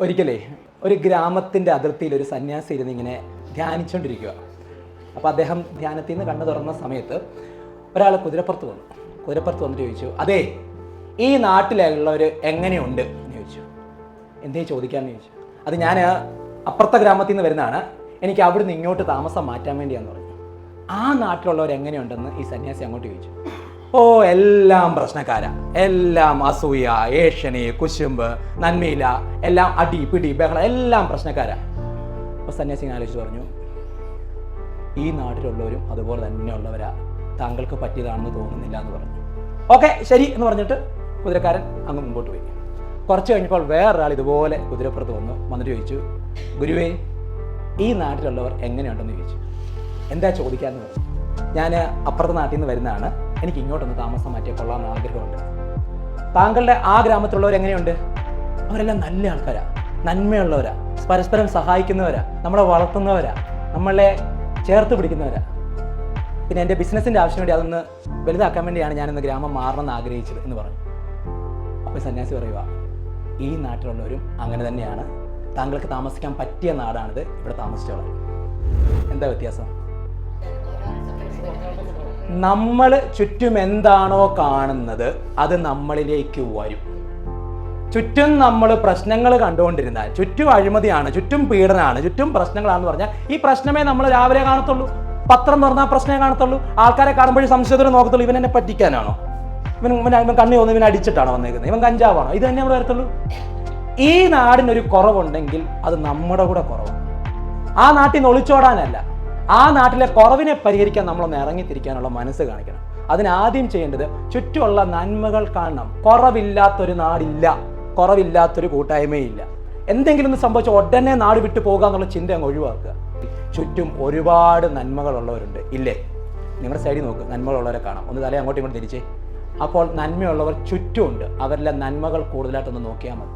ഒരിക്കലേ ഒരു ഗ്രാമത്തിൻ്റെ അതിർത്തിയിൽ ഒരു സന്യാസി ഇരുന്ന് ഇങ്ങനെ ധ്യാനിച്ചുകൊണ്ടിരിക്കുക. അപ്പോൾ അദ്ദേഹം ധ്യാനത്തിൽ നിന്ന് കണ്ണു തുറന്ന സമയത്ത് ഒരാൾ കുതിരപ്പുറത്ത് വന്നിട്ട് ചോദിച്ചു, അതേ ഈ നാട്ടിലുള്ളവർ എങ്ങനെയുണ്ട് എന്ന് ചോദിച്ചു. എന്തേ ചോദിക്കാമെന്ന് ചോദിച്ചു. അത് ഞാൻ അപ്പുറത്തെ ഗ്രാമത്തിൽ നിന്ന് വരുന്നതാണ്, എനിക്ക് അവിടുന്ന് ഇങ്ങോട്ട് താമസം മാറ്റാൻ വേണ്ടിയാന്ന് പറഞ്ഞു. ആ നാട്ടിലുള്ളവർ എങ്ങനെയുണ്ടെന്ന് ഈ സന്യാസി അങ്ങോട്ട് ചോദിച്ചു. ഓ, എല്ലാം പ്രശ്നക്കാരാ, എല്ലാം അസൂയ, ഏഷണി, കുശുമ്പ്, നന്മയില, എല്ലാം അടി പിടി ബഹളം, എല്ലാം പ്രശ്നക്കാരാ. അപ്പോൾ സന്യാസി ആലോചിച്ച് പറഞ്ഞു, ഈ നാട്ടിലുള്ളവരും അതുപോലെ തന്നെയുള്ളവരാ, താങ്കൾക്ക് പറ്റിയതാണെന്ന് തോന്നുന്നില്ല എന്ന് പറഞ്ഞു. ഓക്കെ ശരി എന്ന് പറഞ്ഞിട്ട് കുതിരക്കാരൻ അങ്ങ് മുമ്പോട്ട് പോയി. കുറച്ച് കഴിഞ്ഞപ്പോൾ വേറൊരാൾ ഇതുപോലെ കുതിരപ്പുറത്ത് വന്നിട്ട് ചോദിച്ചു, ഗുരുവേ ഈ നാട്ടിലുള്ളവർ എങ്ങനെയുണ്ടെന്ന് ചോദിച്ചു. എന്താ ചോദിക്കാമെന്ന് പറഞ്ഞു. ഞാൻ അപ്പുറത്തെ നാട്ടിൽ നിന്ന് വരുന്നതാണ്, എനിക്ക് ഇങ്ങോട്ടൊന്ന് താമസം മാറ്റിയാൽ കൊള്ളാമെന്ന് ആഗ്രഹമുണ്ട്. താങ്കളുടെ ആ ഗ്രാമത്തിലുള്ളവർ എങ്ങനെയുണ്ട്? അവരെല്ലാം നല്ല ആൾക്കാരാ, നന്മയുള്ളവരാ, പരസ്പരം സഹായിക്കുന്നവരാ, നമ്മളെ വളർത്തുന്നവരാ, നമ്മളെ ചേർത്ത് പിടിക്കുന്നവരാ. പിന്നെ എൻ്റെ ബിസിനസ്സിൻ്റെ ആവശ്യം വേണ്ടി അതൊന്ന് വലുതാക്കാൻ വേണ്ടിയാണ് ഞാനിന്ന് ഗ്രാമം മാറണമെന്ന് ആഗ്രഹിച്ചത് എന്ന് പറഞ്ഞു. അപ്പോൾ സന്യാസി പറയുക, ഈ നാട്ടിലുള്ളവരും അങ്ങനെ തന്നെയാണ്, താങ്കൾക്ക് താമസിക്കാൻ പറ്റിയ നാടാണിത്, ഇവിടെ താമസിച്ചോളാം. എന്താ വ്യത്യാസം? നമ്മൾ ചുറ്റും എന്താണോ കാണുന്നത് അത് നമ്മളിലേക്ക് വരും. ചുറ്റും നമ്മൾ പ്രശ്നങ്ങൾ കണ്ടുകൊണ്ടിരുന്നാൽ, ചുറ്റും അഴിമതിയാണ്, ചുറ്റും പീഡനമാണ്, ചുറ്റും പ്രശ്നങ്ങളാണെന്ന് പറഞ്ഞാൽ ഈ പ്രശ്നമേ നമ്മൾ രാവിലെ കാണത്തുള്ളൂ. പത്രം തുറന്നാൽ പ്രശ്നമേ കാണത്തുള്ളൂ. ആൾക്കാരെ കാണുമ്പോഴും സംശയത്തോടെ നോക്കത്തുള്ളൂ, ഇവൻ എന്നെ പറ്റിക്കാനാണോ, ഇവൻ കണ്ണി തോന്നുന്നു, ഇവൻ അടിച്ചിട്ടാണോ വന്നേക്കുന്നത്, ഇവൻ കഞ്ചാവാണോ, ഇത് തന്നെ നമ്മൾ വരത്തുള്ളൂ. ഈ നാടിനൊരു കുറവുണ്ടെങ്കിൽ അത് നമ്മുടെ കൂടെ കുറവാണ്. ആ നാട്ടിൽ നിന്ന് ഒളിച്ചോടാനല്ല, ആ നാട്ടിലെ കുറവിനെ പരിഹരിക്കാൻ നമ്മളൊന്ന് ഇറങ്ങിത്തിരിക്കാനുള്ള മനസ്സ് കാണിക്കണം. അതിനാദ്യം ചെയ്യേണ്ടത് ചുറ്റുമുള്ള നന്മകൾ കാണണം. കുറവില്ലാത്തൊരു നാടില്ല, കുറവില്ലാത്തൊരു കൂട്ടായ്മയില്ല. എന്തെങ്കിലും ഒന്ന് സംഭവിച്ച ഉടനെ നാട് വിട്ടു പോകുക എന്നുള്ള ചിന്ത അങ്ങ് ഒഴിവാക്കുക. ചുറ്റും ഒരുപാട് നന്മകളുള്ളവരുണ്ട്, ഇല്ലേ? നിങ്ങളുടെ സൈഡിൽ നോക്ക്, നന്മകളുള്ളവരെ കാണാം. ഒന്ന് തലേ അങ്ങോട്ടും ഇങ്ങോട്ടും തിരിച്ചേ. അപ്പോൾ നന്മയുള്ളവർ ചുറ്റുമുണ്ട്, അവരിലെ നന്മകൾ കൂടുതലായിട്ടൊന്ന് നോക്കിയാൽ മതി.